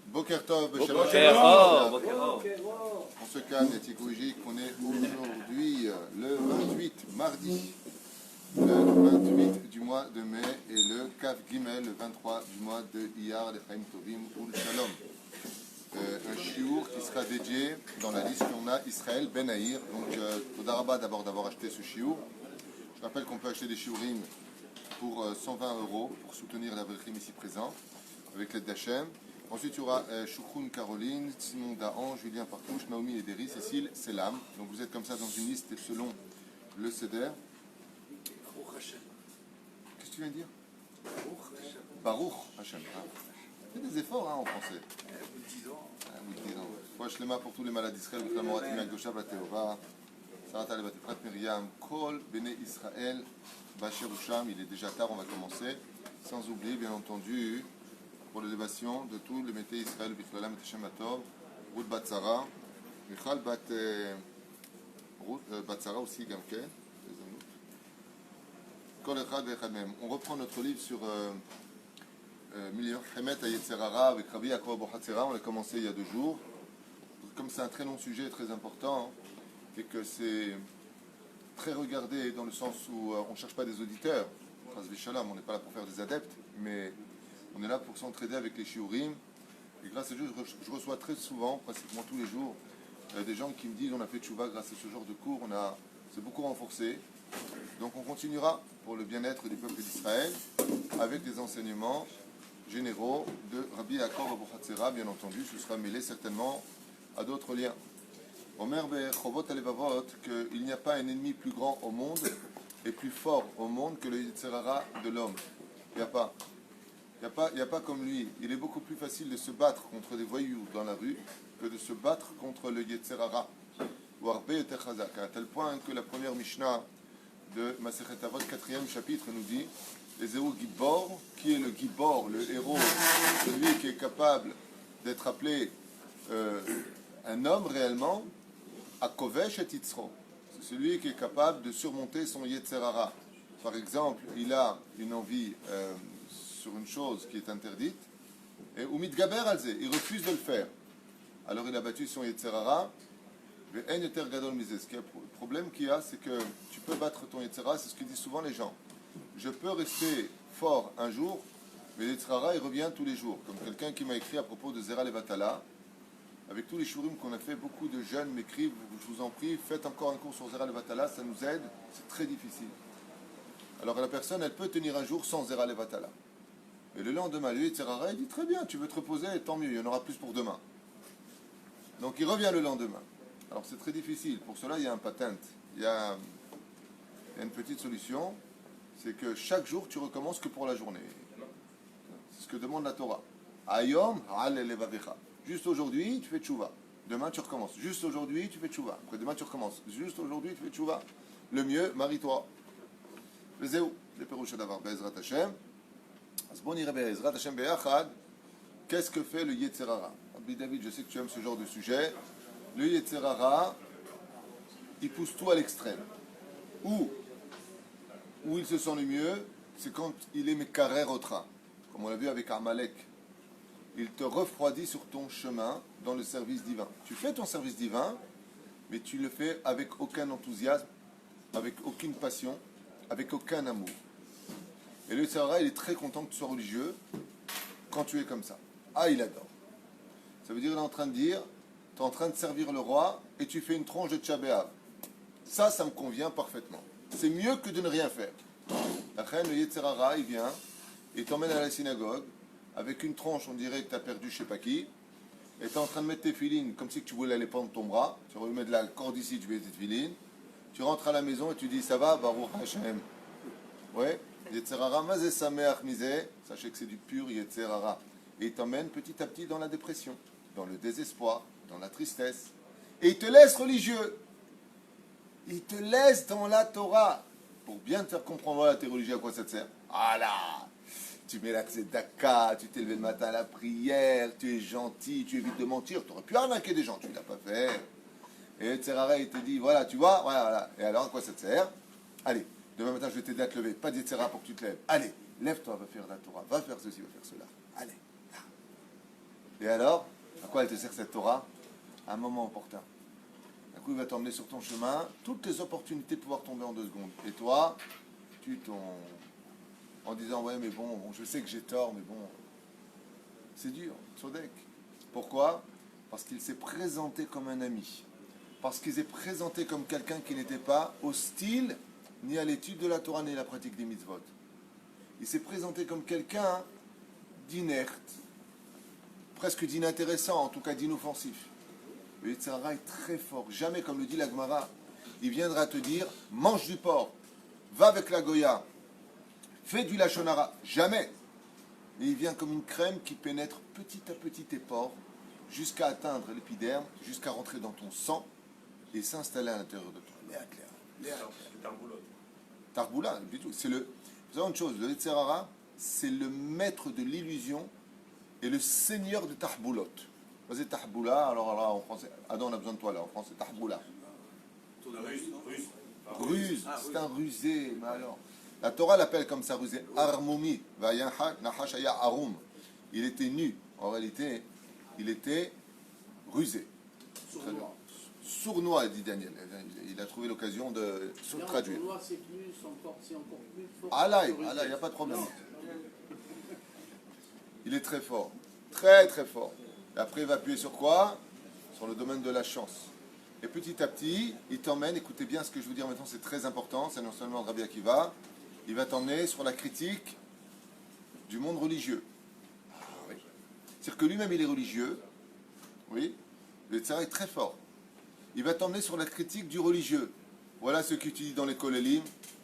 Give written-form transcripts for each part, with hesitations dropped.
Boker Tov, Boker Shabbat Tov. On se calme, Yatikoujic, on est aujourd'hui le 28, mardi, le 28 du mois de mai et le Kaf Gimel, le 23 du mois de Iyar, le Chaim Tovim ou le Shalom. Un chiour qui sera dédié dans la liste qu'on a Israël Ben Aïr. Donc, Todarabah d'abord d'avoir acheté ce chiour. Je rappelle qu'on peut acheter des chiourim pour 120 € pour soutenir la Brechim ici présent, avec l'aide d'Hachem. Ensuite, il y aura Choukoun Caroline, Simon Dahan, Julien Partouche, Naomi Ederi, Cécile Selam. Donc vous êtes comme ça dans une liste selon le Seder. Qu'est-ce que tu viens de dire? Baruch Hashem. Fais des efforts en français. Wesh Lema pour tous les malades d'Israël, Moratim Agdosha Bateova, Sarata Lebatifrat Miriam, Kol Bene Israël, Bacher Usham. Il est déjà tard, on va commencer. Sans oublier, bien entendu, pour l'élévation de tous les métiers Israël, Bichlalam et Teshem Atov, Ruth Batzara, Michal Batzara aussi, Gamken, Kol Echad Vechad Mem. On reprend notre livre sur Hemet Hayetzerara avec Rabbi Yaakov Abu Hatzera. On l'a commencé il y a 2 jours. Comme c'est un très long sujet, très important, et que c'est très regardé dans le sens où on ne cherche pas des auditeurs, on n'est pas là pour faire des adeptes, mais on est là pour s'entraider avec les shiurim. Et grâce à Dieu, je reçois très souvent, pratiquement tous les jours, des gens qui me disent on a fait tchouva grâce à ce genre de cours, c'est beaucoup renforcé. Donc on continuera pour le bien-être du peuple d'Israël avec des enseignements généraux de Rabbi Yaakov Abu Hatzera, bien entendu. Ce sera mêlé certainement à d'autres liens. Omer Bechovot Alevavot, qu'il n'y a pas un ennemi plus grand au monde et plus fort au monde que le Yetzerara de l'homme. Il n'y a pas. Il n'y a pas comme lui. Il est beaucoup plus facile de se battre contre des voyous dans la rue que de se battre contre le Yetzerara. Ou Arbe Yoter Chazak, à tel point que la première Mishnah de Masechet Avot, 4e chapitre, nous dit les Ezeu Gibor, qui est le Gibor, le héros, celui qui est capable d'être appelé un homme réellement, à Kovesh et Yitzro. C'est celui qui est capable de surmonter son Yetzerara. Par exemple, il a une envie sur une chose qui est interdite, et Umid Gaber Alze, il refuse de le faire. Alors il a battu son Yetzerara. Le problème qu'il y a, c'est que tu peux battre ton Yetzerara, c'est ce que disent souvent les gens. Je peux rester fort un jour, mais Yetzerara, il revient tous les jours. Comme quelqu'un qui m'a écrit à propos de Zera Levatala. Avec tous les shurim qu'on a fait, beaucoup de jeunes m'écrivent, je vous en prie, faites encore un cours sur Zera Levatala, ça nous aide, c'est très difficile. Alors la personne, elle peut tenir un jour sans Zera Levatala. Et le lendemain, lui, Yetzerara, il dit très bien, tu veux te reposer, tant mieux, il y en aura plus pour demain. Donc il revient le lendemain. Alors c'est très difficile, pour cela il y a un patent, il y a une petite solution, c'est que chaque jour tu recommences que pour la journée. C'est ce que demande la Torah. Ayom ha'al-levavecha. Juste aujourd'hui, tu fais tchouva. Demain, tu recommences. Juste aujourd'hui, tu fais tchouva. Après demain, tu recommences. Juste aujourd'hui, tu fais tchouva. Le mieux, marie-toi. Le zéou, le pérouche d'avoir Be'ezrat Hashem. Bon, on irait Be'ezrat Hashem Be'achad. Qu'est-ce que fait le Yetzerara? David, je sais que tu aimes ce genre de sujet. Le Yetzerara, il pousse tout à l'extrême. Où il se sent le mieux, c'est quand il est Mekarer Otra. Comme on l'a vu avec Amalek. Il te refroidit sur ton chemin dans le service divin. Tu fais ton service divin, mais tu le fais avec aucun enthousiasme, avec aucune passion, avec aucun amour. Et le Yetzerara, il est très content que tu sois religieux quand tu es comme ça. Ah, il adore. Ça veut dire qu'il est en train de dire, tu es en train de servir le roi et tu fais une tronche de Tcha B'Av. Ça me convient parfaitement. C'est mieux que de ne rien faire. La reine, le Yetzerara, il vient et t'emmène à la synagogue avec une tronche, on dirait que tu as perdu je sais pas qui, et tu es en train de mettre tes filines comme si tu voulais aller prendre ton bras, tu remets de la corde ici, tu mets tes filines, tu rentres à la maison et tu dis ça va, Baruch Hashem. Ouais, Yetzerara, mazé sameach misé, sachez que c'est du pur Yetzerara. Et il t'emmène petit à petit dans la dépression, dans le désespoir, dans la tristesse. Et il te laisse religieux. Il te laisse dans la Torah. Pour bien te faire comprendre, voilà, t'es religieux, à quoi ça te sert? Ah là, tu mets la tzedaka, tu t'es levé le matin à la prière, tu es gentil, tu évites de mentir, tu aurais pu arnaquer des gens, tu ne l'as pas fait. Et Tzerara, il te dit, voilà, tu vois, voilà. Et alors, à quoi ça te sert? Allez, demain matin, je vais t'aider à te lever. Pas de Tzerara pour que tu te lèves. Allez, lève-toi, va faire la Torah, va faire ceci, va faire cela. Allez. Et alors, à quoi elle te sert cette Torah? À un moment opportun. D'un coup, il va t'emmener sur ton chemin, toutes les opportunités de pouvoir tomber en 2 secondes. Et toi, tu tombes en disant, ouais, mais bon, je sais que j'ai tort, mais bon, c'est dur, Tzodek. Pourquoi? Parce qu'il s'est présenté comme un ami. Parce qu'il s'est présenté comme quelqu'un qui n'était pas hostile ni à l'étude de la Torah ni à la pratique des mitzvot. Il s'est présenté comme quelqu'un d'inerte, presque d'inintéressant, en tout cas d'inoffensif. Le Yetzirah est très fort. Jamais, comme le dit la Gemara, il viendra te dire, mange du porc, va avec la Goya, fais du lachonara. Jamais. Mais il vient comme une crème qui pénètre petit à petit tes pores, jusqu'à atteindre l'épiderme, jusqu'à rentrer dans ton sang et s'installer à l'intérieur de toi. Tarboula, du tout. C'est le. Vous savez une chose, le Yetzirah, c'est le maître de l'illusion et le seigneur de Tahboulot. Vas-y, Tahboula, alors là, en français, Adam, on a besoin de toi là, en français, Tahboula. Ruse, c'est un rusé, mais alors. La Torah l'appelle comme ça, rusé, Armoumi, Nahashaya Arum. Il était nu, en réalité, il était rusé. Sournois, dit Daniel. Il a trouvé l'occasion de traduire. Sournois, c'est encore plus fort. Ah là, il n'y a pas de problème. Il est très fort. Très, très fort. Et après, il va appuyer sur quoi? Sur le domaine de la chance. Et petit à petit, il t'emmène, écoutez bien ce que je veux dire maintenant, c'est très important, c'est non seulement Rabbi Akiva, il va t'emmener sur la critique du monde religieux. Oui. C'est-à-dire que lui-même, il est religieux. Oui. Le Tzara est très fort. Il va t'emmener sur la critique du religieux. Voilà ceux qui étudient dans les kolélim.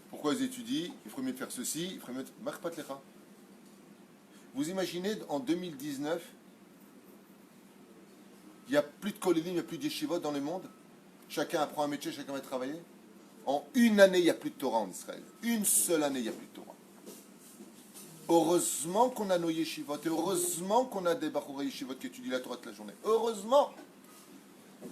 Pourquoi ils étudient? Il ferait mieux de faire ceci, il ferait mieux de... Marpat lecha. Vous imaginez, en 2019, il n'y a plus de kolélim, il n'y a plus d'yeshivot dans le monde. Chacun apprend un métier, chacun va travailler. En une année, il n'y a plus de Torah en Israël. Une seule année, il n'y a plus de Torah. Heureusement qu'on a nos yeshivot, et heureusement qu'on a des bachorei yeshivot qui étudient la Torah toute la journée. Heureusement.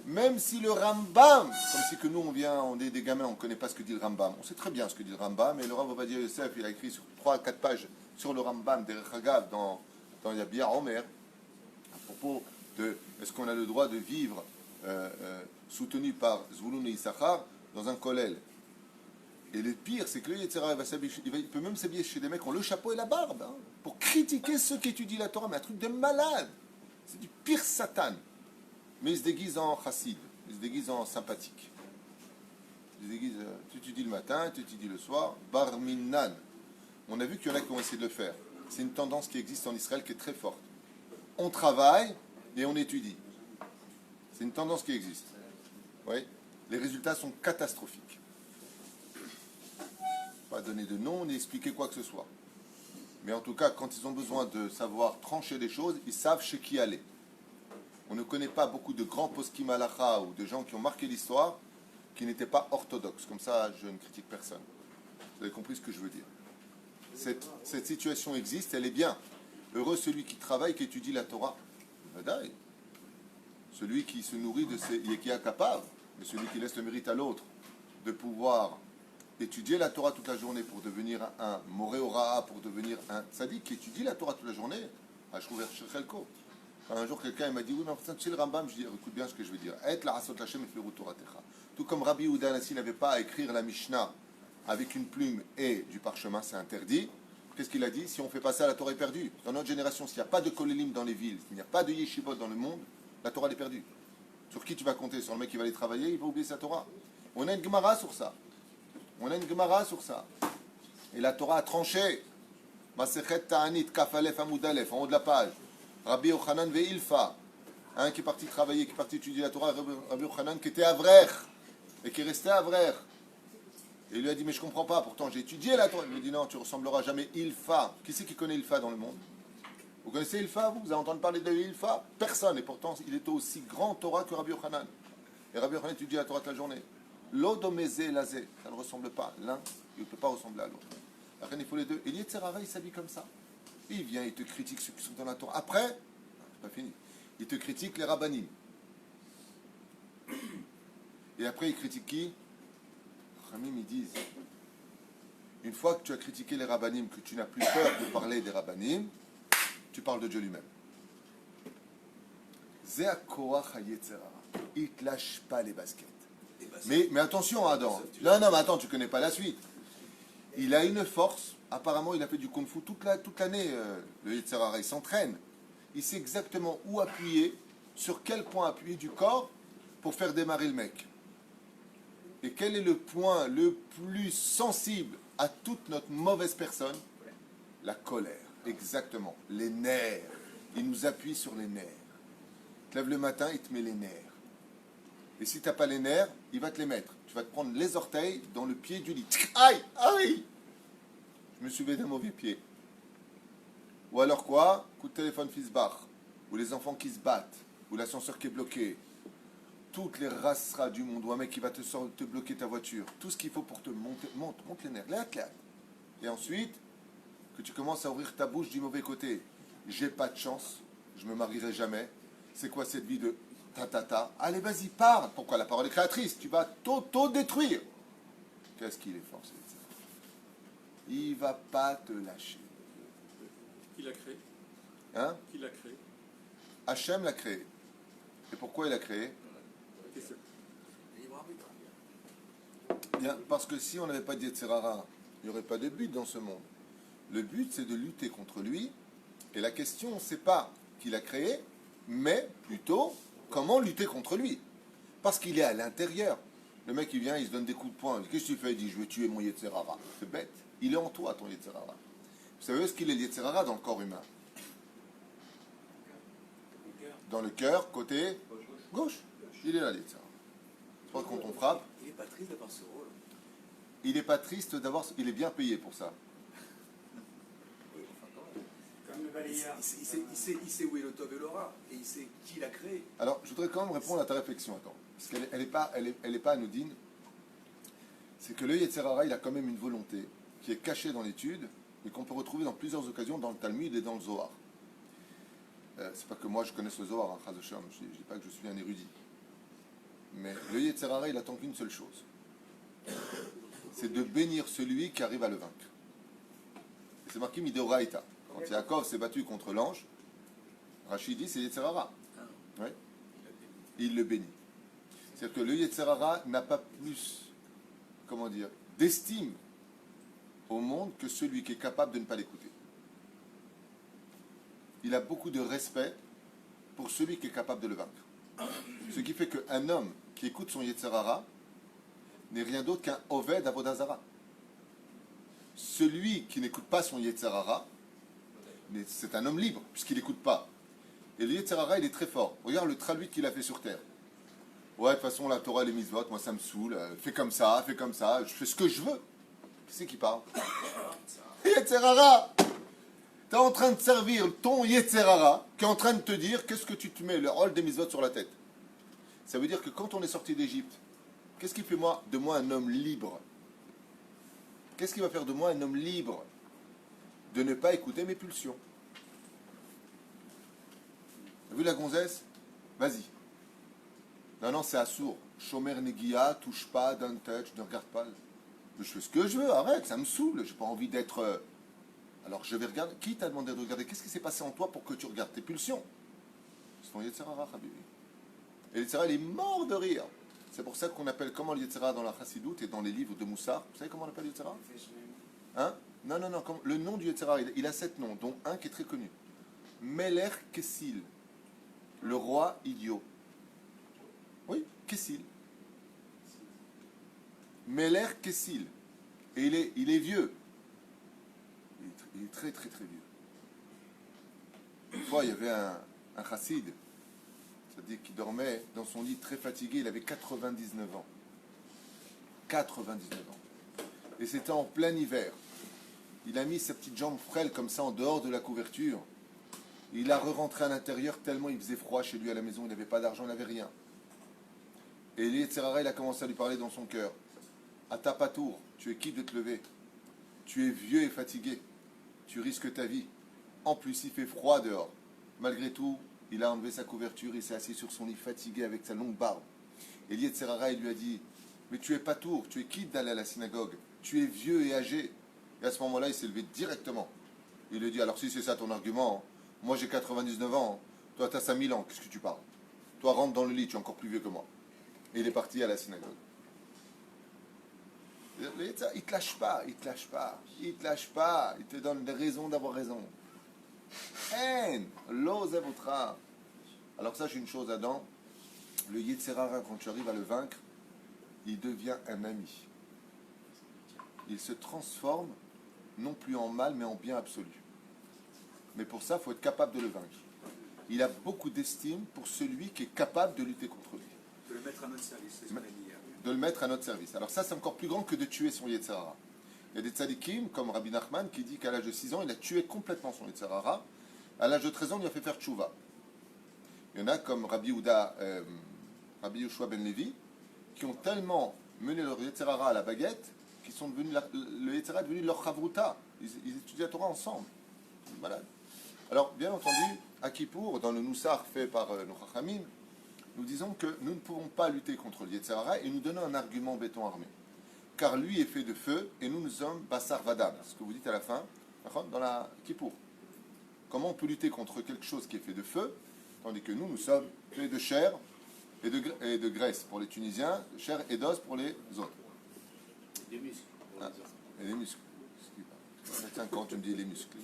Même si le Rambam, comme si que nous on est des gamins, on ne connaît pas ce que dit le Rambam. On sait très bien ce que dit le Rambam, et le Rav Ovadia Yosef, il a écrit sur 3-4 pages sur le Rambam, Derech Hagav, dans Yabia Omer, à propos de est-ce qu'on a le droit de vivre soutenu par Zvouloun et Issachar dans un kollel. Et le pire, c'est que le Yetzirah, il peut même s'habiller chez des mecs qui ont le chapeau et la barbe, hein, pour critiquer ceux qui étudient la Torah, mais un truc de malade. C'est du pire Satan. Mais il se déguise en chassid, il se déguise en sympathique. Il se déguise, tu étudies le matin, tu étudies le soir, bar minnan. On a vu qu'il y en a qui ont essayé de le faire. C'est une tendance qui existe en Israël qui est très forte. On travaille et on étudie. C'est une tendance qui existe. Oui. Les résultats sont catastrophiques. Pas donner de nom ni expliquer quoi que ce soit. Mais en tout cas, quand ils ont besoin de savoir trancher les choses, ils savent chez qui aller. On ne connaît pas beaucoup de grands poskim halacha ou de gens qui ont marqué l'histoire qui n'étaient pas orthodoxes. Comme ça, je ne critique personne. Vous avez compris ce que je veux dire. Cette situation existe, elle est bien. Heureux celui qui travaille, qui étudie la Torah. Vadaï. Celui qui se nourrit de ses qui est capable, mais celui qui laisse le mérite à l'autre de pouvoir étudier la Torah toute la journée pour devenir un moré ora, pour devenir un tzaddik qui étudie la Torah toute la journée. Je trouve Chelko. Un jour, quelqu'un m'a dit, oui, mais c'est le Rambam. Je dis, écoute bien ce que je veux dire. Tout comme Rabbi Yehuda Hanassi n'avait pas à écrire la Mishnah avec une plume et du parchemin, c'est interdit. Qu'est-ce qu'il a dit? Si on fait pas ça, la Torah est perdue. Dans notre génération, s'il n'y a pas de kolélim dans les villes, s'il n'y a pas de yeshivot dans le monde, la Torah elle est perdue. Sur qui tu vas compter? Sur le mec qui va aller travailler, il va oublier sa Torah. On a une Gemara sur ça. Et la Torah a tranché. Masechet Ta'anit, Kafalef Amoudalef, en haut de la page. Rabbi Yochanan Ve'ilfa, un qui est parti travailler, qui est parti étudier la Torah, Rabbi Yochanan qui était avrer, et qui restait avrer. Et il lui a dit, mais je ne comprends pas, pourtant j'ai étudié la Torah. Il lui a dit, non, tu ne ressembleras jamais Ilfa. Qui c'est qui connaît Ilfa dans le monde? Vous connaissez Ilfa, vous avez entendu parler de Ilfa? Personne, et pourtant il était aussi grand Torah que Rabbi Yochanan. Et Rabbi Yochanan étudie la Torah toute la journée. L'odomezé et lazé, ça ne ressemble pas. L'un, il ne peut pas ressembler à l'autre. Après, il faut les deux. Et Yetzirah, il s'habille comme ça. Il vient, il te critique ceux qui sont dans la Torah. Après, c'est pas fini. Il te critique les rabbanim. Et après, il critique qui? Ramim, ils disent, une fois que tu as critiqué les rabbanim, que tu n'as plus peur de parler des rabbanim, tu parles de Dieu lui-même. Zéa Koach HaYetzer Hara. Il ne te lâche pas les baskets. Et Mais attention, Adam. Non, mais attends, tu connais pas la suite. Il a une force. Apparemment, il a fait du kung-fu toute l'année. Le Yetzer Hara, il s'entraîne. Il sait exactement où appuyer, sur quel point appuyer du corps pour faire démarrer le mec. Et quel est le point le plus sensible à toute notre mauvaise personne? La colère. Exactement. Les nerfs. Il nous appuie sur les nerfs. Tu te lèves le matin, il te met les nerfs. Et si tu n'as pas les nerfs, il va te les mettre. Tu vas te prendre les orteils dans le pied du lit. Aïe, aïe! Je me suis levé d'un mauvais pied. Ou alors quoi? Coup de téléphone Fisbach. Ou les enfants qui se battent. Ou l'ascenseur qui est bloqué. Toutes les rasseras du monde. Ou un mec qui va te bloquer ta voiture. Tout ce qu'il faut pour te monter. Monte les nerfs. Là. Et ensuite, que tu commences à ouvrir ta bouche du mauvais côté. J'ai pas de chance. Je me marierai jamais. C'est quoi cette vie de ta? Allez, vas-y, parle. Pourquoi? La parole est créatrice. Tu vas t'auto-détruire. Qu'est-ce qu'il est fort, c'est il va pas te lâcher. Qui l'a créé? Hein? Qui l'a créé? Hachem l'a créé. Et pourquoi il l'a créé? Question. libre arbitre. Bien, parce que si on n'avait pas de Yetzer Hara, il n'y aurait pas de but dans ce monde. Le but, c'est de lutter contre lui. Et la question, c'est pas qu'il a créé, mais plutôt comment lutter contre lui. Parce qu'il est à l'intérieur. Le mec, il vient, il se donne des coups de poing. Qu'est-ce que tu fais? Il dit, je vais tuer mon Yetzer Hara. C'est bête. Il est en toi, ton Yetzer Hara. Vous savez où est-ce qu'il est le Yetzer Hara dans le corps humain? Dans le cœur, côté gauche. Il est là, le Yetzer Hara. C'est pas quand on frappe. Il n'est pas triste d'avoir ce rôle. Il n'est pas triste d'avoir... Il est bien payé pour ça. Oui, enfin, quand même. Comme le balayeur. Il sait où est le Tov et l'aura. Et il sait qui l'a créé. Alors, je voudrais quand même répondre à ta réflexion. Attends. Parce qu'elle n'est pas anodine. C'est que le Yetzer Hara, il a quand même une volonté qui est cachée dans l'étude, mais qu'on peut retrouver dans plusieurs occasions dans le Talmud et dans le Zohar. C'est pas que moi je connaisse le Zohar, hein, Chaz Hashem. Je ne dis pas que je suis un érudit. Mais le Yetzer Hara, il attend qu'une seule chose. C'est de bénir celui qui arrive à le vaincre. Et c'est marqué Midoraïta. Quand Yaakov s'est battu contre l'ange, Rachid dit c'est Yetzer Hara. Ouais. Il le bénit. C'est-à-dire que le Yetzer Hara n'a pas plus, comment dire, d'estime au monde que celui qui est capable de ne pas l'écouter. Il a beaucoup de respect pour celui qui est capable de le vaincre. Ce qui fait qu'un homme qui écoute son Yetzer Hara n'est rien d'autre qu'un Oved Avodazara. Celui qui n'écoute pas son Yetzer Hara, c'est un homme libre, puisqu'il n'écoute pas. Et le Yetzer Hara, il est très fort. Regarde le traduit qu'il a fait sur terre. Ouais, de toute façon, la Torah et les mitzvot, moi ça me saoule. Fais comme ça, je fais ce que je veux. Qui c'est qui parle? Yetzer Hara! Tu es en train de servir ton Yetzer Hara, qui est en train de te dire qu'est-ce que tu te mets le rôle des mitzvot sur la tête. Ça veut dire que quand on est sorti d'Égypte, qu'est-ce qui fait de moi un homme libre? Qu'est-ce qui va faire de moi un homme libre? De ne pas écouter mes pulsions. T'as vu la gonzesse? Vas-y. Non, c'est assourd. Shomer Negia, touche pas, don't touch, ne regarde pas. Je fais ce que je veux, arrête, ça me saoule. J'ai pas envie d'être. Alors je vais regarder. Qui t'a demandé de regarder? Qu'est-ce qui s'est passé en toi pour que tu regardes tes pulsions? C'est ton Yetzer Hara, Habibi. Et le Yetzer Hara, il est mort de rire. C'est pour ça qu'on appelle comment le Yetzer Hara dans la Chassidoute et dans les livres de Moussar. Vous savez comment on appelle le Yetzer Hara? Hein? Non. Le nom du Yetzer Hara, il a 7 noms, dont un qui est très connu. Meler Kessil, le roi idiot. Oui, Kessil. Meler Kessil. Et il est vieux. Il est très, très, très vieux. Une fois, il y avait un chassid, c'est-à-dire qu'il dormait dans son lit très fatigué, il avait 99 ans. 99 ans. Et c'était en plein hiver. Il a mis sa petite jambe frêle comme ça en dehors de la couverture. Il a re-rentré à l'intérieur tellement il faisait froid chez lui à la maison, il n'avait pas d'argent, il n'avait rien. Et le Yetzer Hara, il a commencé à lui parler dans son cœur. À ta patour, tu es qui de te lever? Tu es vieux et fatigué. Tu risques ta vie. En plus, il fait froid dehors. Malgré tout, il a enlevé sa couverture, il s'est assis sur son lit fatigué avec sa longue barbe. Et le Yetzer Hara, il lui a dit, mais tu es patour, tu es qui d'aller à la synagogue? Tu es vieux et âgé. Et à ce moment-là, il s'est levé directement. Il lui dit, alors si c'est ça ton argument, moi j'ai 99 ans, toi tu as 5000 ans, qu'est-ce que tu parles? Toi, rentre dans le lit, tu es encore plus vieux que moi. Et il est parti à la synagogue. Le Yetzer Hara, il te lâche pas, il te lâche pas, il te lâche pas, il te donne des raisons d'avoir raison. Haine, l'ose votre. Alors sache une chose, Adam, le Yetzer Hara, quand tu arrives à le vaincre, il devient un ami. Il se transforme, non plus en mal, mais en bien absolu. Mais pour ça, il faut être capable de le vaincre. Il a beaucoup d'estime pour celui qui est capable de lutter contre lui. De le mettre à notre service, c'est ce qu'on a dit hier. De le mettre à notre service. Alors ça, c'est encore plus grand que de tuer son Yetzer Hara. Il y a des tzadikim, comme Rabbi Nachman, qui dit qu'à l'âge de 6 ans, il a tué complètement son Yetzer Hara. À l'âge de 13 ans, il a fait faire tchouva. Il y en a comme Rabbi Yoshua ben Levi, qui ont tellement mené leur Yetzer Hara à la baguette, qu'ils sont devenus, le Yetzer Hara est devenu leur chavruta. Ils étudient la Torah ensemble. C'est malade. Alors, bien entendu, à Kippour, dans le Noussar fait par nos Chachamim, nous disons que nous ne pouvons pas lutter contre le Yetzer Hara et nous donnons un argument béton armé. Car lui est fait de feu et nous sommes Bassar Vadam. Ce que vous dites à la fin, dans la Kippour. Comment on peut lutter contre quelque chose qui est fait de feu, tandis que nous sommes faits de chair et de graisse pour les Tunisiens, chair et d'os pour les autres. Des muscles. Et les muscles. Tiens, quand tu me dis les muscles.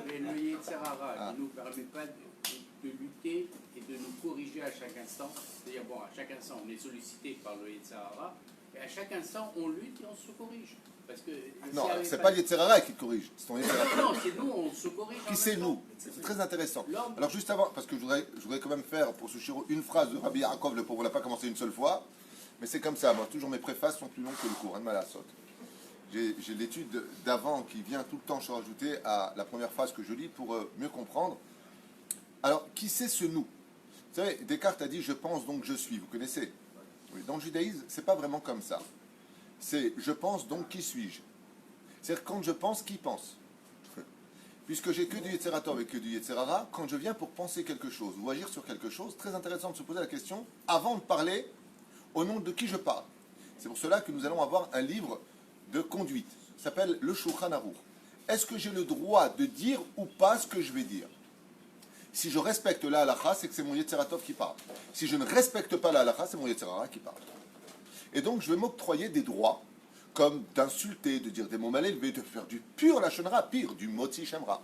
Mais le Yetzer Hara ne nous permet pas de lutter et de nous corriger à chaque instant. C'est-à-dire, bon, à chaque instant, on est sollicité par le Yetzer Hara, et à chaque instant, on lutte et on se corrige. Parce que, non, c'est pas le Yetzer Hara qui te corrige, c'est ton Yetzer Hara. Non, c'est nous, on se corrige. Qui c'est nous? C'est très intéressant. Alors juste avant, parce que je voudrais quand même faire pour Souchiro une phrase de Rabbi Yaakov, le pauvre, on l'a pas commencé une seule fois, mais c'est comme ça, moi, toujours mes préfaces sont plus longues que le cours, hein, de Malasot. J'ai l'étude d'avant qui vient tout le temps se rajouter à la première phrase que je lis pour mieux comprendre. Alors, qui c'est ce nous? Vous savez, Descartes a dit « je pense donc je suis », vous connaissez? Oui, dans le judaïsme, c'est pas vraiment comme ça. C'est « je pense donc qui suis-je ». C'est-à-dire quand je pense, qui pense? Puisque j'ai que du Yetzer Tov et que du Yetzer Hara, quand je viens pour penser quelque chose ou agir sur quelque chose, très intéressant de se poser la question, avant de parler, au nom de qui je parle. C'est pour cela que nous allons avoir un livre de conduite. Ça s'appelle le Shulchan Aruch. Est-ce que j'ai le droit de dire ou pas ce que je vais dire? Si je respecte la halakha, c'est que c'est mon Yetzer Tov qui parle. Si je ne respecte pas la halakha, c'est mon Yetzer Hara qui parle. Et donc je vais m'octroyer des droits, comme d'insulter, de dire des mots mal élevés, de faire du pur lachon hara, pire, du motzi shemra.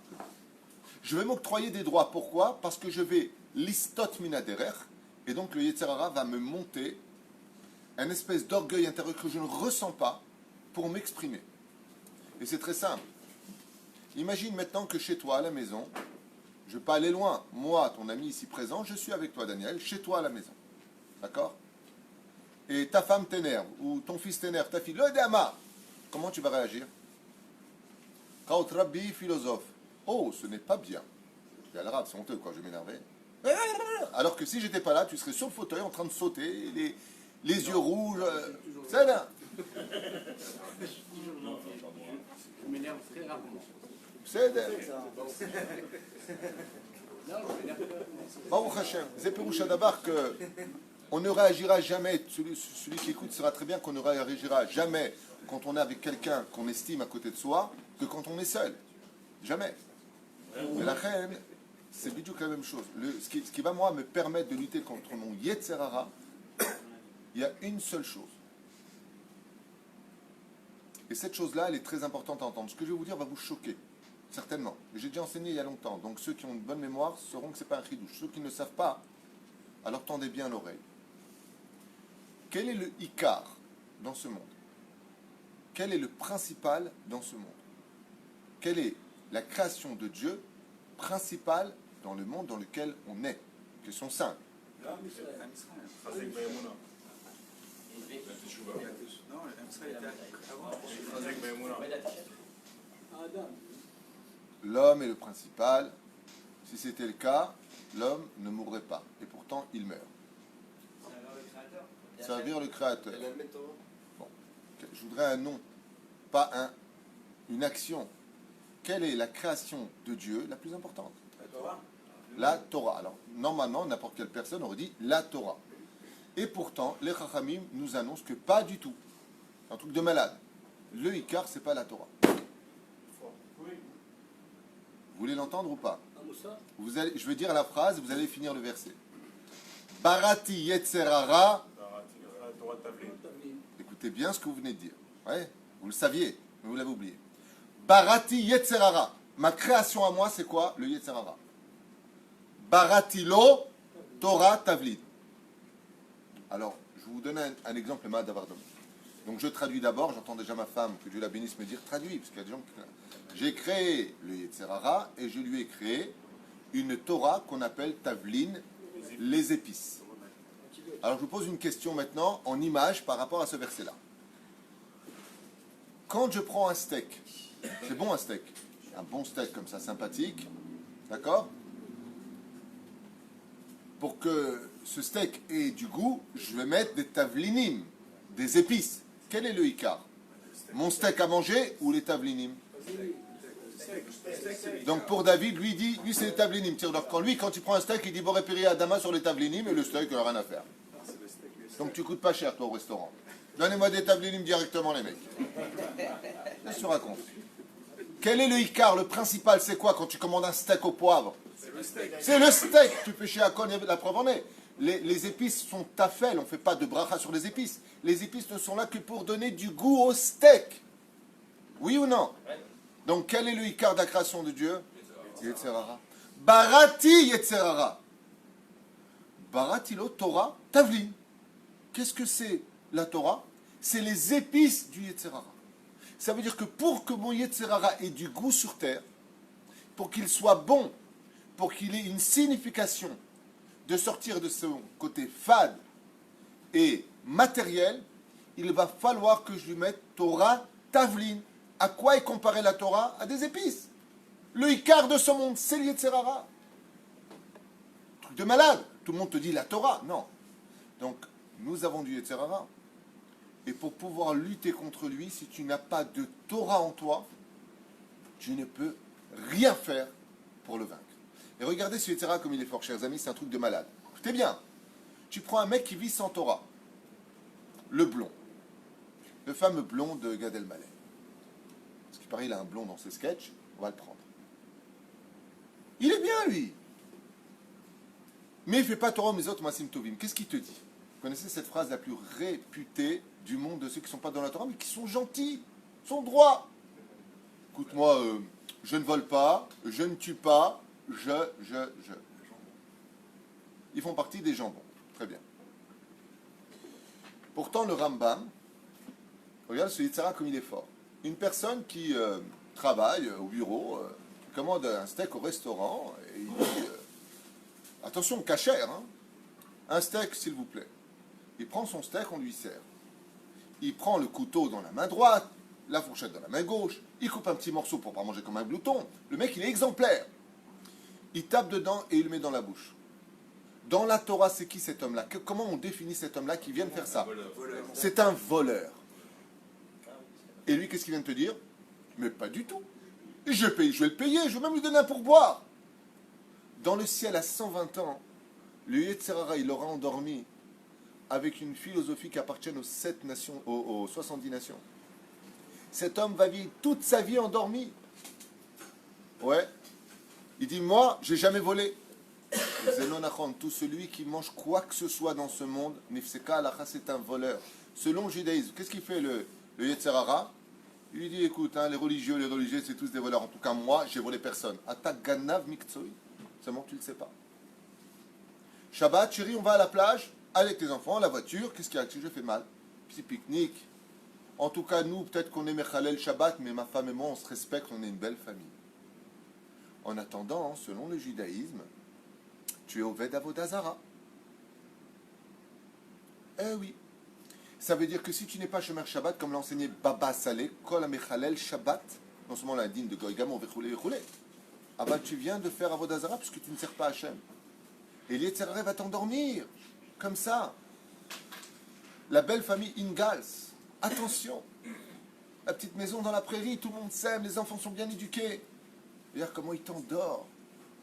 Je vais m'octroyer des droits. Pourquoi? Parce que je vais listot minaderer, et donc le Yetzer Hara va me monter un espèce d'orgueil intérieur que je ne ressens pas pour m'exprimer. Et c'est très simple. Imagine maintenant que chez toi, à la maison, je ne vais pas aller loin. Moi, ton ami ici présent, je suis avec toi, Daniel, chez toi à la maison. D'accord? Et ta femme t'énerve, ou ton fils t'énerve, ta fille, le dama, comment tu vas réagir? Kaut Rabbi, philosophe. Oh, ce n'est pas bien. Je dis à l'arabe, c'est honteux, quoi, je vais m'énerver. Alors que si j'étais pas là, tu serais sur le fauteuil en train de sauter, les yeux rouges. C'est là. Je m'énerve très rarement. C'est Non, je m'énerve pas. Baruch Hashem, c'est Pérouche Adabar que on ne réagira jamais, celui qui écoute sera très bien qu'on ne réagira jamais quand on est avec quelqu'un qu'on estime à côté de soi que quand on est seul. Jamais. Mais la reine, c'est bidjouk la même chose. Ce qui va moi me permettre de lutter contre mon Yetzer Hara, il y a une seule chose. Et cette chose-là, elle est très importante à entendre. Ce que je vais vous dire va vous choquer, certainement. J'ai déjà enseigné il y a longtemps, donc ceux qui ont une bonne mémoire sauront que ce n'est pas un chidouche. Ceux qui ne savent pas, alors tendez bien l'oreille. Quel est le Icar dans ce monde? Quel est le principal dans ce monde? Quelle est la création de Dieu principale dans le monde dans lequel on est? Question simple. Non, Israël était avant. L'homme est le principal. Si c'était le cas, l'homme ne mourrait pas. Et pourtant, il meurt. Servir le Créateur. Bon. Je voudrais un nom, pas une action. Quelle est la création de Dieu la plus importante? La Torah. Alors, normalement, n'importe quelle personne aurait dit la Torah. Et pourtant, les Chachamim nous annoncent que pas du tout. Un truc de malade. Le Icar, c'est pas la Torah. Vous voulez l'entendre ou pas? Je vais dire la phrase, vous allez finir le verset. Barati Yetzerara. Torah Tavlin. Écoutez bien ce que vous venez de dire. Ouais, vous le saviez, mais vous l'avez oublié. Barati Yetzerara. Ma création à moi, c'est quoi? Le Yetzerara. Barati lo Torah Tavlin. Alors, je vais vous donner un exemple, ma d'Avardom. Donc je traduis d'abord, j'entends déjà ma femme, que Dieu la bénisse, me dire traduis, parce qu'il y a des gens qui... J'ai créé le Yetzerara et je lui ai créé une Torah qu'on appelle Tavlin, les épices. Alors je vous pose une question maintenant en image par rapport à ce verset-là. Quand je prends un steak, c'est bon un steak, un bon steak comme ça, sympathique, d'accord? Pour que ce steak ait du goût, je vais mettre des tavlinim, des épices. Quel est le ikar? Mon steak à manger ou les tavlinim? Donc pour David, lui dit, lui c'est les tavlinim. Donc quand il prend un steak, il dit Boré Piri Adama sur les tavlinim et le steak, il n'a rien à faire. Donc tu coûtes pas cher toi au restaurant. Donnez-moi des tavlinim directement les mecs. Qu'est-ce que tu racontes? Quel est le ikar? Le principal c'est quoi quand tu commandes un steak au poivre? C'est le steak. Tu fais chez Akon, la preuve en est. Les épices sont tafel, on ne fait pas de bracha sur les épices. Les épices ne sont là que pour donner du goût au steak. Oui ou non? Donc quel est le ikar de la création de Dieu? Yetzerara. Barati Yetzerara. Barati lo Torah Tavlin. Qu'est-ce que c'est la Torah? C'est les épices du Yetzerara. Ça veut dire que pour que mon Yetzerara ait du goût sur terre, pour qu'il soit bon, pour qu'il ait une signification de sortir de son côté fade et matériel, il va falloir que je lui mette Torah Tavlin. À quoi est comparée la Torah? À des épices. Le ikar de ce monde, c'est le Yetzerara. Truc de malade. Tout le monde te dit la Torah. Non. Donc, nous avons du Yetzerara. Et pour pouvoir lutter contre lui, si tu n'as pas de Torah en toi, tu ne peux rien faire pour le vaincre. Et regardez ce Yetzerara comme il est fort, chers amis, c'est un truc de malade. Écoutez bien. Tu prends un mec qui vit sans Torah. Le blond. Le fameux blond de Gad Elmaleh. Parce qu'il paraît, il a un blond dans ses sketchs, on va le prendre. Il est bien, lui. Mais il ne fait pas Torah mais autres Masim Tovim. Qu'est-ce qu'il te dit? Vous connaissez cette phrase la plus réputée du monde de ceux qui ne sont pas dans la Torah, mais qui sont gentils, sont droits. Écoute-moi, je ne vole pas, je ne tue pas, je. Ils font partie des jambons. Très bien. Pourtant, le Rambam, regarde ce Yetzerara comme il est fort. Une personne qui travaille au bureau, commande un steak au restaurant, et il dit, attention, cachère, hein, un steak s'il vous plaît. Il prend son steak, on lui sert. Il prend le couteau dans la main droite, la fourchette dans la main gauche, il coupe un petit morceau pour ne pas manger comme un glouton. Le mec, il est exemplaire. Il tape dedans et il le met dans la bouche. Dans la Torah, c'est qui cet homme-là? Comment on définit cet homme-là qui vient de faire ça? C'est un voleur. Et lui, qu'est-ce qu'il vient de te dire? Mais pas du tout. Je vais le payer, je vais même lui donner un pourboire. Dans le ciel, à 120 ans, le Yetzerara, il aura endormi avec une philosophie qui appartient aux 7 nations, aux 70 nations. Cet homme va vivre toute sa vie endormi. Ouais. Il dit, moi, j'ai jamais volé. Tout celui qui mange quoi que ce soit dans ce monde, Nifseka Alacha, c'est un voleur. Selon le judaïsme, qu'est-ce qu'il fait le Yetzerara? Il lui dit, écoute, hein, les religieux, c'est tous des voleurs. En tout cas, moi, j'ai volé personne. Ata ganav miktsoi. Seulement, tu ne le sais pas. Shabbat, chérie, on va à la plage, avec tes enfants, la voiture. Qu'est-ce qu'il y a? Si je fais mal? Petit pique-nique. En tout cas, nous, peut-être qu'on est Mechalel Shabbat, mais ma femme et moi, on se respecte, on est une belle famille. En attendant, selon le judaïsme, tu es Oved Avodah Zara. Eh oui. Ça veut dire que si tu n'es pas Shomer Shabbat, comme l'a enseigné Baba Saleh, Kol HaMechalel Shabbat, non seulement la digne de Goïgamon, Vechoulé, ah ben tu viens de faire Avodah Zara puisque tu ne sers pas Hachem. Et l'Yetzerara va t'endormir, comme ça. La belle famille Ingalls, attention. La petite maison dans la prairie, tout le monde s'aime, les enfants sont bien éduqués. Regarde comment il t'endort.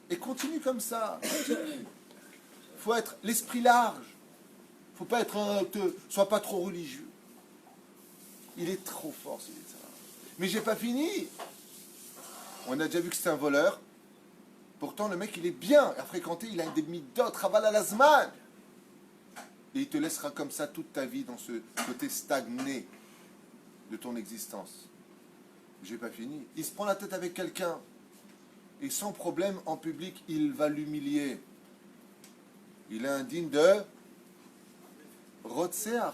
Et continue comme ça, continue. Il faut être l'esprit large. Il ne faut pas être sois pas trop religieux. Il est trop fort, ce Yetzerara. Mais j'ai pas fini. On a déjà vu que c'est un voleur. Pourtant, le mec, il est bien à fréquenter. Il a des midot, Raval al Azman. Et il te laissera comme ça toute ta vie dans ce côté stagné de ton existence. J'ai pas fini. Il se prend la tête avec quelqu'un. Et sans problème, en public, il va l'humilier. Il est indigne de Rotseach.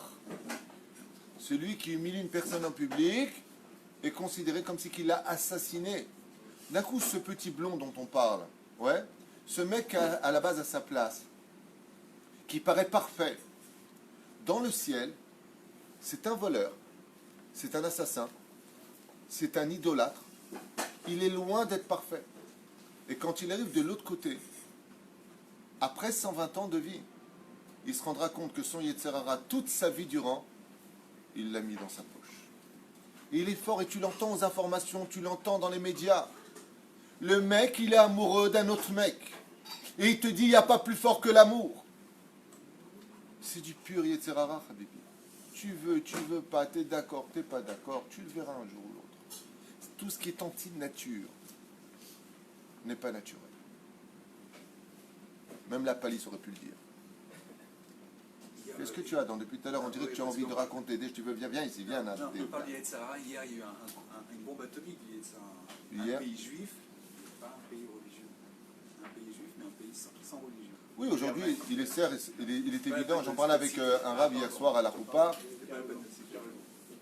Celui qui humilie une personne en public est considéré comme si qu'il l'a assassiné. D'un coup, ce petit blond dont on parle, ouais, ce mec à la base à sa place, qui paraît parfait, dans le ciel, c'est un voleur, c'est un assassin, c'est un idolâtre. Il est loin d'être parfait. Et quand il arrive de l'autre côté, après 120 ans de vie, il se rendra compte que son Yetzer Hara, toute sa vie durant, il l'a mis dans sa poche. Et il est fort et tu l'entends aux informations, tu l'entends dans les médias. Le mec, il est amoureux d'un autre mec. Et il te dit, il n'y a pas plus fort que l'amour. C'est du pur Yetzer Hara, Habibi. Tu veux pas, t'es d'accord, t'es pas d'accord, tu le verras un jour ou l'autre. Tout ce qui est anti-nature n'est pas naturel. Même la palisse aurait pu le dire. Qu'est-ce que tu as depuis tout à l'heure, on dirait que tu as envie de raconter. Tu veux, viens ici, viens. Non, on parle du Yetzer Hara. Hier, il y a eu une bombe atomique du Yetzer Hara. Hier. Un pays juif, pas un pays religieux. Un pays juif, mais un pays sans religion. Oui, aujourd'hui, il est évident. J'en parlais avec un rab hier soir à la Roupa.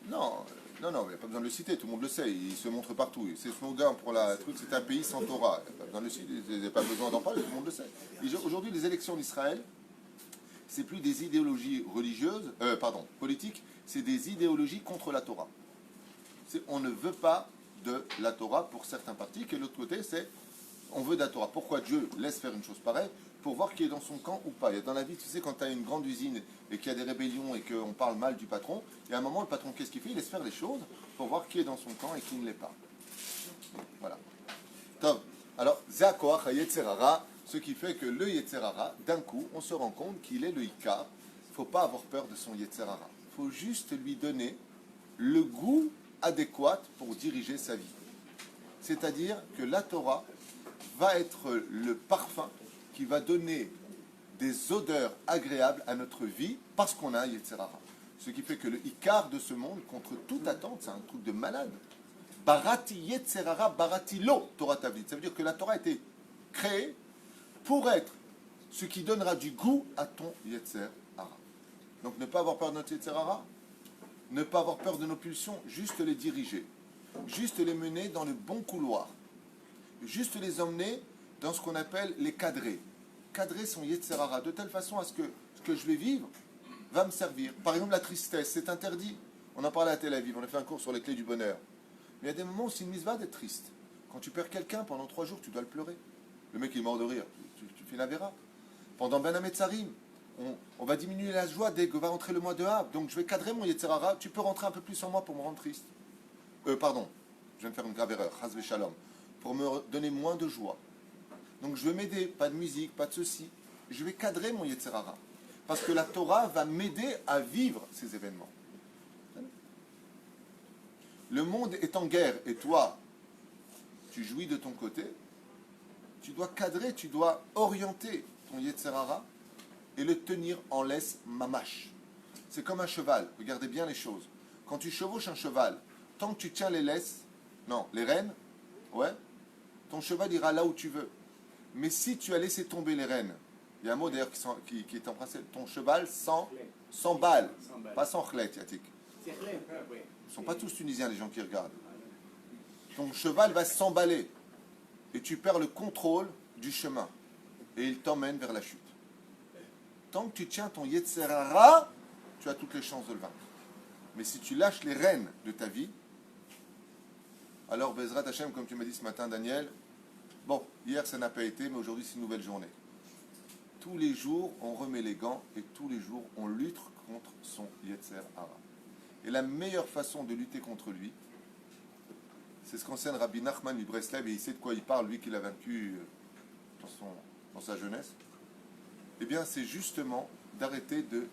Non, il n'y a pas besoin de le citer, tout le monde le sait. Il se montre partout. C'est slogan pour la truc, c'est un pays sans Torah. Il n'y a pas besoin de le citer, il n'y a pas besoin d'en parler, tout le monde le sait. Aujourd'hui, les élections d'Israël, c'est plus des idéologies religieuses, politiques, c'est des idéologies contre la Torah. On ne veut pas de la Torah pour certains partis, et l'autre côté, c'est on veut de la Torah. Pourquoi Dieu laisse faire une chose pareille? Pour voir qui est dans son camp ou pas. Dans la vie, tu sais, quand tu as une grande usine et qu'il y a des rébellions et qu'on parle mal du patron, il y a un moment, le patron, qu'est-ce qu'il fait? Il laisse faire les choses pour voir qui est dans son camp et qui ne l'est pas. Voilà. Top. Alors, Zakoach Yetzer Hara, ce qui fait que le Yetzer Hara, d'un coup, on se rend compte qu'il est le Ikar. Il ne faut pas avoir peur de son Yetzer Hara. Il faut juste lui donner le goût adéquat pour diriger sa vie. C'est-à-dire que la Torah va être le parfum qui va donner des odeurs agréables à notre vie parce qu'on a un Yetzer Hara. Ce qui fait que le Ikar de ce monde, contre toute attente, c'est un truc de malade. Barati Yetzer Hara, barati lo Torah Tavlit. Ça veut dire que la Torah a été créée pour être ce qui donnera du goût à ton Yetzer Hara. Donc ne pas avoir peur de notre Yetzer Hara, ne pas avoir peur de nos pulsions, juste les diriger, juste les mener dans le bon couloir, juste les emmener dans ce qu'on appelle les cadrer. Cadrer son Yetzer Hara de telle façon à ce que ce que je vais vivre va me servir. Par exemple, la tristesse, c'est interdit. On en parlait à Tel Aviv, on a fait un cours sur les clés du bonheur. Mais il y a des moments où c'est une mitzvah d'être triste. Quand tu perds quelqu'un pendant 3 jours, tu dois le pleurer. Le mec il est mort de rire, tu fais la vera. Pendant Ben Hametzarim, on va diminuer la joie dès que va rentrer le mois de Av. Donc je vais cadrer mon Yetzer Hara. Tu peux rentrer un peu plus en moi pour me rendre triste. Pardon, je viens de faire une grave erreur. Chas v'shalom. Pour me donner moins de joie. Donc je vais m'aider, pas de musique, pas de ceci. Je vais cadrer mon Yetzer Hara. Parce que la Torah va m'aider à vivre ces événements. Le monde est en guerre et toi, tu jouis de ton côté. Tu dois cadrer, tu dois orienter ton Yetzer Hara et le tenir en laisse mamache. C'est comme un cheval, regardez bien les choses. Quand tu chevauches un cheval, tant que tu tiens les laisses, non, les rênes, ouais, ton cheval ira là où tu veux. Mais si tu as laissé tomber les rênes, il y a un mot d'ailleurs qui est embrassé, ton cheval s'emballe, pas sans chlet, Yatik. Ils ne sont pas tous tunisiens les gens qui regardent. Ton cheval va s'emballer et tu perds le contrôle du chemin et il t'emmène vers la chute. Tant que tu tiens ton Yetzer Hara, tu as toutes les chances de le vaincre. Mais si tu lâches les rênes de ta vie, alors Bezrat Hashem, comme tu m'as dit ce matin Daniel, bon, hier ça n'a pas été, mais aujourd'hui c'est une nouvelle journée. Tous les jours on remet les gants et tous les jours on lutte contre son Yetzer Hara. Et la meilleure façon de lutter contre lui, c'est ce qu'enseigne Rabbi Nachman du Breslev, et il sait de quoi il parle, lui qui l'a vaincu dans sa jeunesse. Eh bien, c'est justement d'arrêter de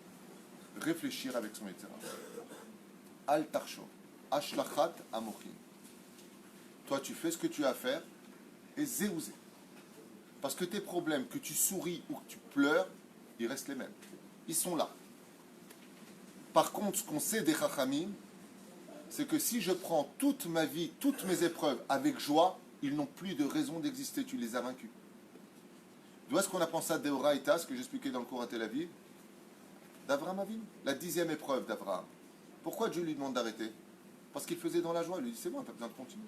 réfléchir avec son Yetzer Hara. Al Tarsho, Ashlachat Amochin. Toi, tu fais ce que tu as à faire, et zéouzé. Parce que tes problèmes, que tu souris ou que tu pleures, ils restent les mêmes. Ils sont là. Par contre, ce qu'on sait des Chachamim, c'est que si je prends toute ma vie, toutes mes épreuves avec joie, ils n'ont plus de raison d'exister, tu les as vaincus. D'où est-ce qu'on apprend ça d'Eoraïta, ce que j'expliquais dans le cours à Tel Aviv? D'Avraham Avinu, la 10e épreuve d'Avraham. Pourquoi Dieu lui demande d'arrêter? Parce qu'il faisait dans la joie. Il lui dit, c'est bon, pas besoin de continuer.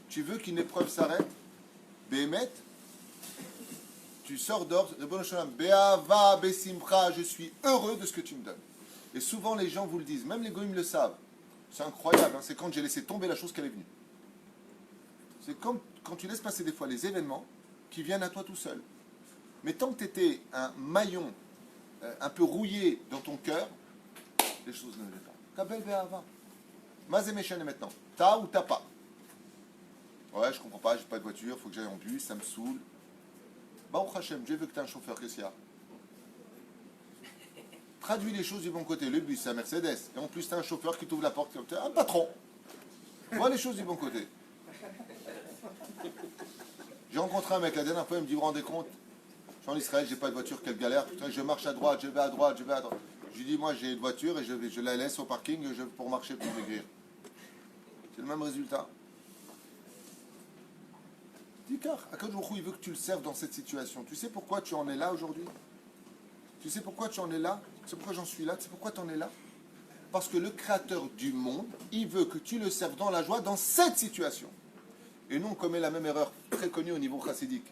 Tu veux qu'une épreuve s'arrête? Béhémet, tu sors d'ordre, Be'ava, Besimcha, je suis heureux de ce que tu me donnes. Et souvent les gens vous le disent, même les goïms le savent. C'est incroyable, hein, c'est quand j'ai laissé tomber la chose qu'elle est venue. C'est comme quand tu laisses passer des fois les événements qui viennent à toi tout seul. Mais tant que tu étais un maillon un peu rouillé dans ton cœur, les choses ne venaient pas. Kabel Be'ava. Mazé Méchane maintenant. T'as ou t'as pas? Ouais, je comprends pas, j'ai pas de voiture, faut que j'aille en bus, ça me saoule. Baruch Hashem, Dieu veut que tu aies un chauffeur, qu'est-ce qu'il y a? Traduis les choses du bon côté. Le bus, c'est un Mercedes. Et en plus, tu as un chauffeur qui t'ouvre la porte comme un patron. Vois les choses du bon côté. J'ai rencontré un mec la dernière fois, il me dit, vous vous rendez compte? Je suis en Israël, j'ai pas de voiture, quelle galère. Putain, je marche à droite, je vais à droite, je vais à droite. Je lui dis, moi j'ai une voiture et je la laisse au parking pour marcher, pour maigrir. C'est le même résultat. Car Akadosh Baruch Hu, il veut que tu le serves dans cette situation. Tu sais pourquoi tu en es là aujourd'hui? Tu sais pourquoi tu en es là? Tu sais pourquoi j'en suis là? Tu sais pourquoi tu en es là? Parce que le Créateur du monde, il veut que tu le serves dans la joie, dans cette situation. Et nous, on commet la même erreur très connue au niveau chassidique.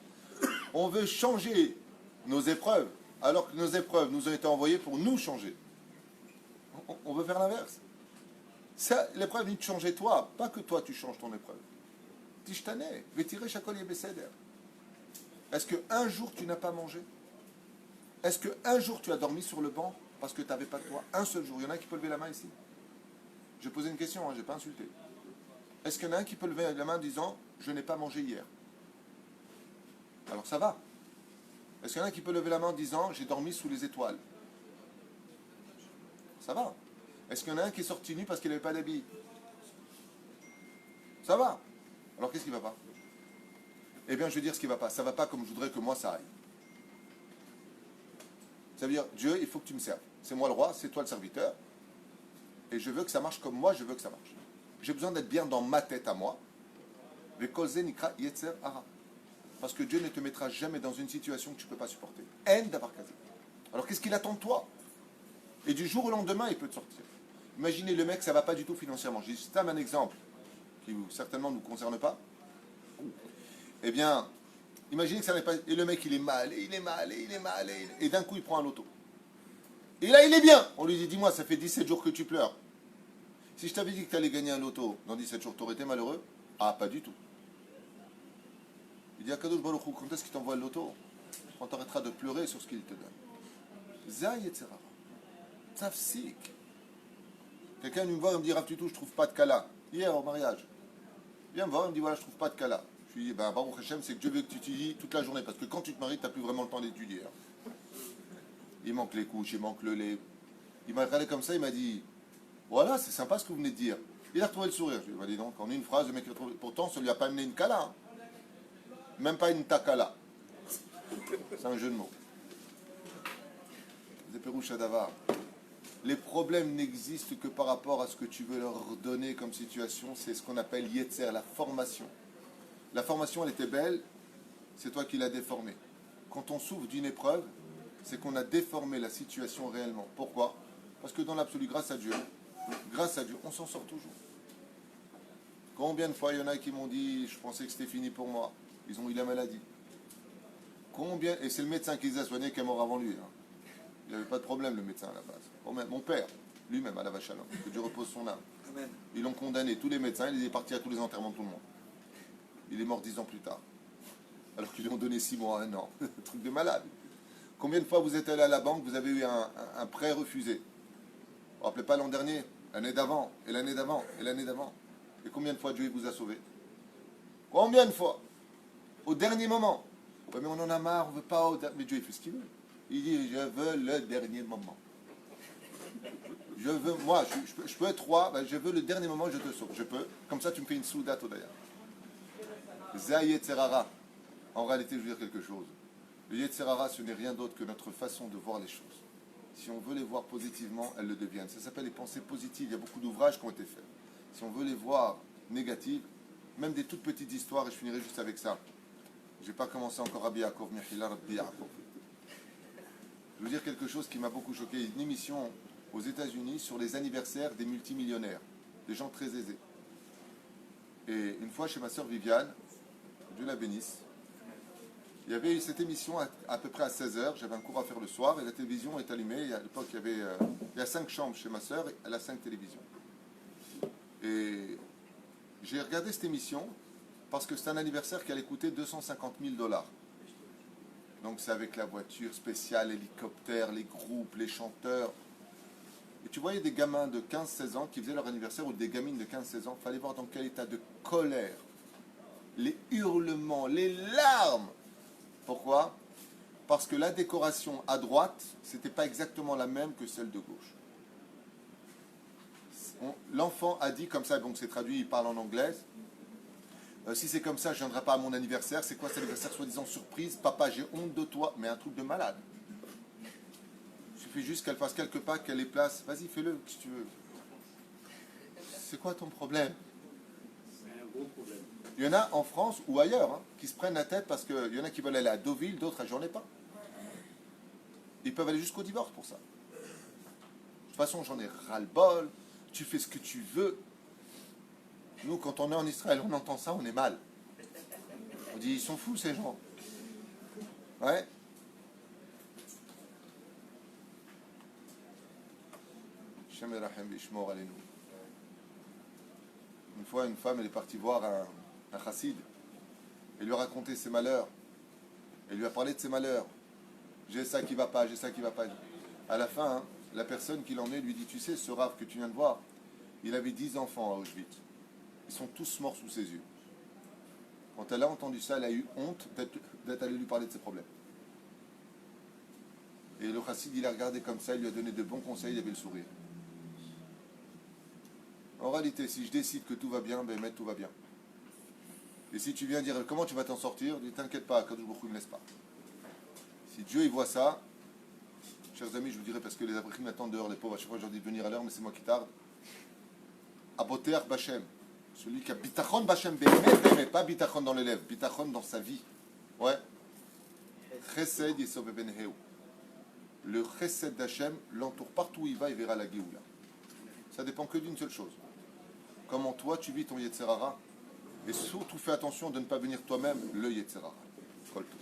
On veut changer nos épreuves, alors que nos épreuves nous ont été envoyées pour nous changer. On veut faire l'inverse. L'épreuve vient de changer toi, pas que toi tu changes ton épreuve. Tishtane, vétiré chakol yebeseder. Est-ce qu'un jour tu n'as pas mangé? Est-ce qu'un jour tu as dormi sur le banc parce que tu n'avais pas de toit? Un seul jour. Il y en a qui peut lever la main ici? Je posais une question, je n'ai pas insulté. Est-ce qu'il y en a un qui peut lever la main en disant je n'ai pas mangé hier? Alors ça va. Est-ce qu'il y en a un qui peut lever la main en disant j'ai dormi sous les étoiles? Ça va. Est-ce qu'il y en a un qui est sorti nu parce qu'il n'avait pas d'habit? Ça va. Alors qu'est-ce qui ne va pas? Eh bien je vais dire ce qui ne va pas. Ça ne va pas comme je voudrais que moi ça aille. Ça veut dire, Dieu, il faut que tu me serves. C'est moi le roi, c'est toi le serviteur. Et je veux que ça marche comme moi, je veux que ça marche. J'ai besoin d'être bien dans ma tête à moi. Parce que Dieu ne te mettra jamais dans une situation que tu ne peux pas supporter. Alors qu'est-ce qu'il attend de toi? Et du jour au lendemain, il peut te sortir. Imaginez le mec, ça ne va pas du tout financièrement. J'ai juste un exemple qui certainement ne nous concerne pas. Eh bien, imaginez que ça n'est pas... Et le mec, il est mal, et il est mal, et il est mal, et d'un coup, il prend un loto. Et là, il est bien. On lui dit, dis-moi, ça fait 17 jours que tu pleures. Si je t'avais dit que tu allais gagner un loto dans 17 jours, tu aurais été malheureux? Ah, pas du tout. Il dit, Akadosh Baruch Hu, quand est-ce qu'il t'envoie le loto? Quand tu arrêteras de pleurer sur ce qu'il te donne. Zay et Tzera. Tafsik. Quelqu'un vient me voir et me dit, Rav Tutu, je trouve pas de kala. Hier, au mariage. Il vient me voir et me dit, voilà, je trouve pas de kala. Je lui dis, ben, Baruch Hashem, c'est que Dieu veut que tu étudies toute la journée. Parce que quand tu te maries, tu n'as plus vraiment le temps d'étudier. Hein. Il manque les couches, il manque le lait. Il m'a regardé comme ça, il m'a dit, voilà, c'est sympa ce que vous venez de dire. Il a retrouvé le sourire. Je lui ai dit, donc, en une phrase, le mec a retrouvé. Pourtant, ça ne lui a pas amené une kala. Hein. Même pas une takala. C'est un jeu de mots. Zéperoucha Davar. Les problèmes n'existent que par rapport à ce que tu veux leur donner comme situation. C'est ce qu'on appelle Yetzer, la formation. La formation, elle était belle, c'est toi qui l'as déformée. Quand on souffre d'une épreuve, c'est qu'on a déformé la situation réellement. Pourquoi? Parce que dans l'absolu, grâce à Dieu, on s'en sort toujours. Combien de fois il y en a qui m'ont dit, je pensais que c'était fini pour moi. Ils ont eu la maladie. Combien? Et c'est le médecin qui les a soignés qui est mort avant lui. Hein. Il n'avait pas de problème, le médecin, à la base. Mon père, lui-même, à la vache à l'homme, que Dieu repose son âme. Amen. Ils l'ont condamné, tous les médecins, il est parti à tous les enterrements de tout le monde. Il est mort 10 ans plus tard. Alors qu'ils lui ont donné 6 mois, 1 an. Truc de malade. Combien de fois vous êtes allé à la banque, vous avez eu un prêt refusé? Vous ne vous rappelez pas l'an dernier? L'année d'avant, et l'année d'avant, et l'année d'avant. Et combien de fois Dieu vous a sauvé? Combien de fois? Au dernier moment. Ouais, mais on en a marre, on ne veut pas. Mais Dieu, il fait ce qu'il veut. Il dit, je veux le dernier moment. Je veux, moi, je peux être roi, ben, je veux le dernier moment, je te sauve. Je peux. Comme ça, tu me fais une soudate au d'ailleurs. Zay Yetzerara. En réalité, je veux dire quelque chose. Le Yetzerara, ce n'est rien d'autre que notre façon de voir les choses. si on veut les voir positivement, elles le deviennent. Ça s'appelle les pensées positives. Il y a beaucoup d'ouvrages qui ont été faits. Si on veut les voir négatives, même des toutes petites histoires, et je finirai juste avec ça. Je n'ai pas commencé encore Rabbi Yaakov, Mihila Rabbi Yaakov. Je veux dire quelque chose qui m'a beaucoup choqué. Une émission aux États-Unis sur les anniversaires des multimillionnaires, des gens très aisés. Et une fois chez ma sœur Viviane, Dieu la bénisse, il y avait eu cette émission à peu près à 16h. J'avais un cours à faire le soir et la télévision est allumée. Et à l'époque, il y a 5 chambres chez ma sœur, elle a 5 télévisions. Et j'ai regardé cette émission parce que c'est un anniversaire qui allait coûter $250,000. Donc c'est avec la voiture spéciale, l'hélicoptère, les groupes, les chanteurs. Et tu voyais des gamins de 15-16 ans qui faisaient leur anniversaire, ou des gamines de 15-16 ans. Il fallait voir dans quel état de colère. Les hurlements, les larmes. Pourquoi? Parce que la décoration à droite, c'était pas exactement la même que celle de gauche. L'enfant a dit comme ça, donc c'est traduit, il parle en anglais. Si c'est comme ça, je ne viendrai pas à mon anniversaire. C'est quoi cet anniversaire soi-disant surprise? Papa, j'ai honte de toi. Mais un truc de malade. Il suffit juste qu'elle fasse quelques pas, qu'elle les place. Vas-y, fais-le, si tu veux. C'est quoi ton problème? C'est un gros problème. Il y en a en France ou ailleurs hein, qui se prennent la tête parce qu'il y en a qui veulent aller à Deauville, d'autres à J'en ai pas. Ils peuvent aller jusqu'au divorce pour ça. De toute façon, j'en ai ras-le-bol. Tu fais ce que tu veux. Nous, quand on est en Israël, on entend ça, on est mal. On dit, ils sont fous ces gens. Ouais. Une fois, une femme, elle est partie voir un chassid et lui a raconté ses malheurs. Elle lui a parlé de ses malheurs. J'ai ça qui va pas, j'ai ça qui va pas. À la fin, hein, la personne qui l'emmenait lui dit, tu sais, ce rave que tu viens de voir, il avait 10 enfants à Auschwitz. Ils sont tous morts sous ses yeux. Quand elle a entendu ça, elle a eu honte d'être allée lui parler de ses problèmes. Et le chassid, il a regardé comme ça, il lui a donné de bons conseils, il avait le sourire. En réalité, si je décide que tout va bien, ben tout va bien. Et si tu viens dire comment tu vas t'en sortir, dis t'inquiète pas, Kadosh Baruch Hu ne laisse pas. Si Dieu il voit ça, chers amis, je vous dirais parce que les abrichim m'attendent dehors, les pauvres, à chaque fois je leur dis de venir à l'heure, mais c'est moi qui tarde. Aboter Bachem, celui qui a bitachon Bachem, mais pas bitachon dans les lèvres, bitachon dans sa vie. Ouais. Chesed Yesov ben Heu. Le chesed d'Hachem l'entoure partout où il va, il verra la Géoula. Ça dépend que d'une seule chose. Comment toi tu vis ton Yetzerara. Et surtout fais attention de ne pas venir toi-même le Yetzerara. Kol tov.